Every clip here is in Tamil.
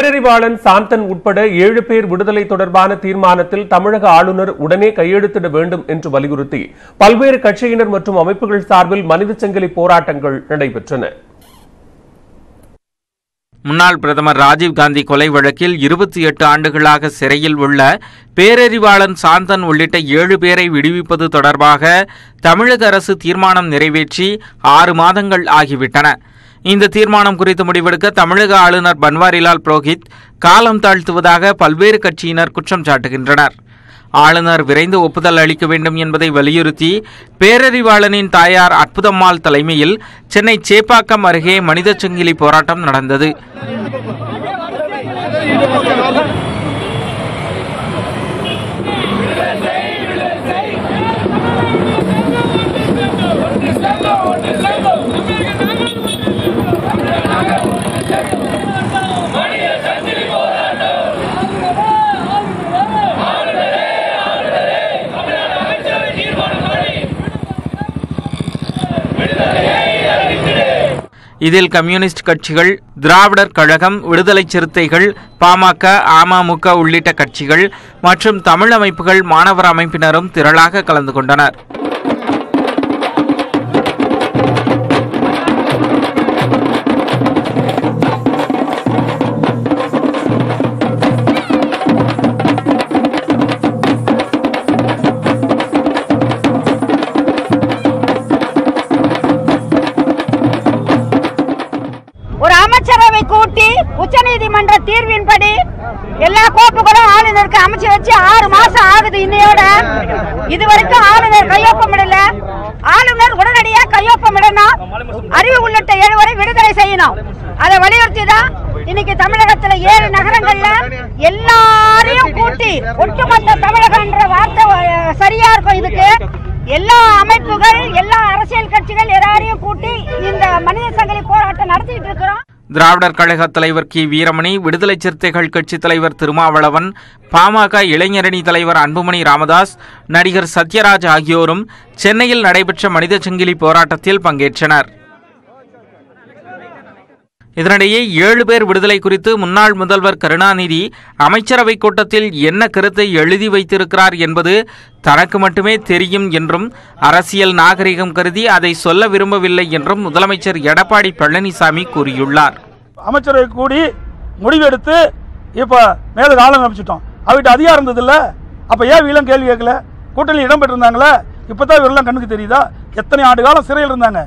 பேரறிவாளன் சாந்தன் உட்பட 7 பேர் விடுதலை தொடர்பான தீர்மானத்தில் தமிழக ஆளுநர் உடனே கையெழுத்திட வேண்டும் என்று வலியுறுத்தி பல்வேறு கட்சியினர் மற்றும் அமைப்புகள் சார்பில் மனித சங்கிலி போராட்டங்கள் நடைபெற்றன. முன்னாள் பிரதமர் ராஜீவ்காந்தி கொலை வழக்கில் 28 ஆண்டுகளாக சிறையில் உள்ள பேரறிவாளன் சாந்தன் உள்ளிட்ட 7 பேரை விடுவிப்பது தொடர்பாக தமிழக அரசு தீர்மானம் நிறைவேற்றி 6 மாதங்கள் ஆகிவிட்டன. இந்த தீர்மானம் குறித்து முடிவெடுக்க தமிழக ஆளுநர் பன்வாரிலால் புரோஹித் காலம் தாழ்த்துவதாக பல்வேறு கட்சியினர் குற்றம் சாட்டுகின்றனர். ஆளுநர் விரைந்து ஒப்புதல் அளிக்க வேண்டும் என்பதை வலியுறுத்தி பேரறிவாளனின் தாயார் அற்புதம்மாள் தலைமையில் சென்னை சேப்பாக்கம் அருகே மனித சங்கிலி போராட்டம் நடந்தது. இதில் கம்யூனிஸ்ட் கட்சிகள், திராவிடர் கழகம், விடுதலை சிறுத்தைகள், பாமக, அமமுக உள்ளிட்ட கட்சிகள் மற்றும் தமிழ் அமைப்புகள், மாணவர் அமைப்பினரும் திரளாக கலந்து கொண்டனர். அமைச்சரவை கூட்டி உச்சநீதிமன்ற தீர்வின்படி எல்லா கோப்புகளும் ஆளுநருக்கு அமைச்சு வச்சு 6 மாசம் ஆகுது. இன்னையோட இதுவரைக்கும் ஆளுநர் கையொப்பமிடல. ஆளுநர் உடனடியாக கையொப்பமிடணும். அறிவு உள்ளிட்ட 7 வரை விடுதலை செய்யணும். அதை வலியுறுத்தி தான் இன்னைக்கு தமிழகத்துல 7 நகரங்கள்ல எல்லாரையும் கூட்டி ஒட்டுமொத்த தமிழகம் என்ற வார்த்தை சரியா இருக்கும். இதுக்கு எல்லா அமைப்புகள், எல்லா அரசியல் கட்சிகள் எல்லாரையும் கூட்டி இந்த மனித சங்கிலி போராட்டம் நடத்திட்டு இருக்கிறோம். திராவிடர் கழக தலைவர் கி வீரமணி, விடுதலை சிறுத்தைகள் கட்சி தலைவர் திருமாவளவன், பாமக இளைஞரணி தலைவர் அன்புமணி ராமதாஸ், நடிகர் சத்யராஜ் ஆகியோரும் சென்னையில் நடைபெற்ற மனித சங்கிலி போராட்டத்தில் பங்கேற்றனர். இதனிடையே 7 பேர் விடுதலை குறித்து முன்னாள் முதல்வர் கருணாநிதி அமைச்சரவை கூட்டத்தில் என்ன கருத்தை எழுதி வைத்திருக்கிறார் என்பது தனக்கு மட்டுமே தெரியும் என்றும், அரசியல் நாகரிகம் கருதி அதை சொல்ல விரும்பவில்லை என்றும் முதலமைச்சர் எடப்பாடி பழனிசாமி கூறியுள்ளார். அமைச்சரவை கூடி முடிவெடுத்து இப்ப மேல ஆளுநர் அமைச்சிட்டோம். அவர்கிட்ட அதிகாரம் இருந்தது இல்ல. அப்ப ஏன் வீலம் கேள்வி கேட்கல? கூட்டணியில் இடம் பெற்றிருந்தாங்களே. இப்பதான் இவரெல்லாம் கண்ணுக்கு தெரியுதா? எத்தனை ஆண்டு காலம் சிறையில் இருந்தாங்க.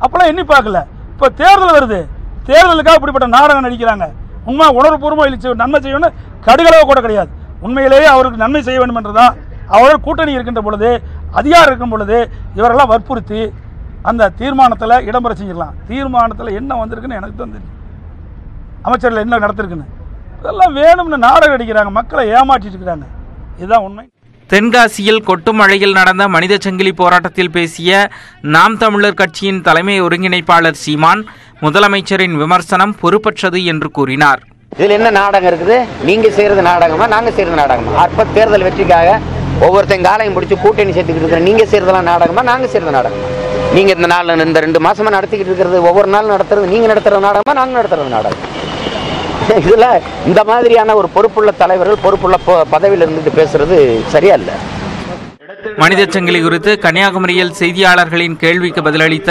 அப்பெல்லாம் எண்ணி பார்க்கல. இப்ப தேர்தல் வருது. தேர்தலுக்காக இப்படிப்பட்ட நாடகம் நடிக்கிறாங்க. உண்மை உணர்வுபூர்வமாக நன்மை செய்யணும் கடுகளவு கூட கிடையாது. உண்மையிலேயே அவருக்கு நன்மை செய்ய வேண்டும் என்றுதான் அவர்கள் கூட்டணி இருக்கின்ற பொழுது, அதிகாரம் இருக்கும் பொழுது இவரெல்லாம் வற்புறுத்தி அந்த தீர்மானத்தில் இடம்பெற செஞ்சிடலாம். தீர்மானத்தில் என்ன வந்திருக்குன்னு எனக்கு தான் தெரியும். அமைச்சர்கள் என்ன நடத்திருக்குன்னு இதெல்லாம் வேணும்னு நாடகம் அடிக்கிறாங்க. மக்களை ஏமாற்றிட்டு இருக்கிறாங்க. இதுதான் உண்மை. தென்காசியில் கொட்டும் மழையில் நடந்த மனித சங்கிலி போராட்டத்தில் பேசிய நாம் தமிழர் கட்சியின் தலைமை ஒருங்கிணைப்பாளர் சீமான், முதலமைச்சரின் விமர்சனம் பொறுப்பற்றது என்று கூறினார். இதில் என்ன நாடகம் இருக்குது? நீங்க செய்யறது நாடகமா, நாங்க செய்யறது நாடகமா? அற்ப தேர்தல் வெற்றிக்காக ஒவ்வொருத்தையும் காலையும் பிடிச்சி கூட்டணி சேர்த்துக்கிட்டு இருக்கிற நீங்க செய்யறதெல்லாம் நாடகமா, நாங்க செய்யறது நாடகமா? நீங்க இந்த 2 மாசமா நடத்திக்கிட்டு இருக்கிறது, ஒவ்வொரு நாள் நடத்துறது நீங்க நடத்துறது நாடகமா, நாங்க நடத்துறது நாடகம்? இதுல இந்த மாதிரியான ஒரு பொறுப்புள்ள தலைவர்கள் பொறுப்புள்ள பதவியில் இருந்துட்டு பேசுறது சரியா இல்ல. மனித சங்கிலி குறித்து கன்னியாகுமரியில் செய்தியாளர்களின் கேள்விக்கு பதிலளித்த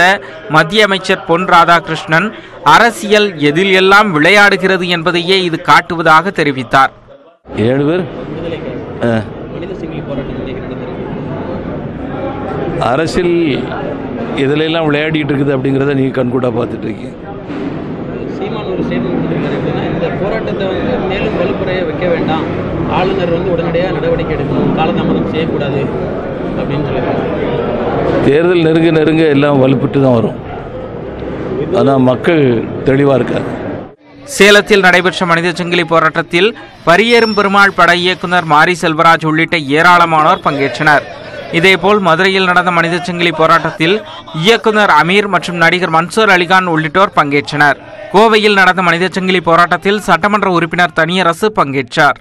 மத்திய அமைச்சர் பொன் ராதாகிருஷ்ணன், அரசியல் எதில் எல்லாம் விளையாடுகிறது என்பதையே இது காட்டுவதாக தெரிவித்தார். 7 பேர் அரசியல் எதிலெல்லாம் விளையாடிட்டு இருக்குது அப்படிங்கிறத நீங்க கண்கூடா பார்த்துட்டு இருக்கீங்க. சீமான் ஒரு ஸ்டேட்மெண்ட் கொடுத்திருக்காரு. இந்த போராட்டத்தை மேலும் வலுப்பறைய வைக்க வேண்டாம், ஆளுநர் உடனடியாக நடவடிக்கை எடுக்கணும், காலதாமதம் செய்யக்கூடாது அப்படின்னு சொல்லியிருக்காங்க. தேர்தல் நெருங்க எல்லாம் வலுப்பட்டு தான் வரும். ஆனால் மக்கள் தெளிவாக இருக்காங்க. சேலத்தில் நடைபெற்ற மனித சங்கிலி போராட்டத்தில் பரியேறும் பெருமாள் பட இயக்குனர் மாரி செல்வராஜ் உள்ளிட்ட ஏராளமானோர் பங்கேற்றனர். இதேபோல் மதுரையில் நடந்த மனித சங்கிலி போராட்டத்தில் இயக்குனர் அமீர் மற்றும் நடிகர் மன்சூர் அலிகான் உள்ளிட்டோர் பங்கேற்றனர். கோவையில் நடந்த மனித சங்கிலி போராட்டத்தில் சட்டமன்ற உறுப்பினர் தனியரசு பங்கேற்றார்.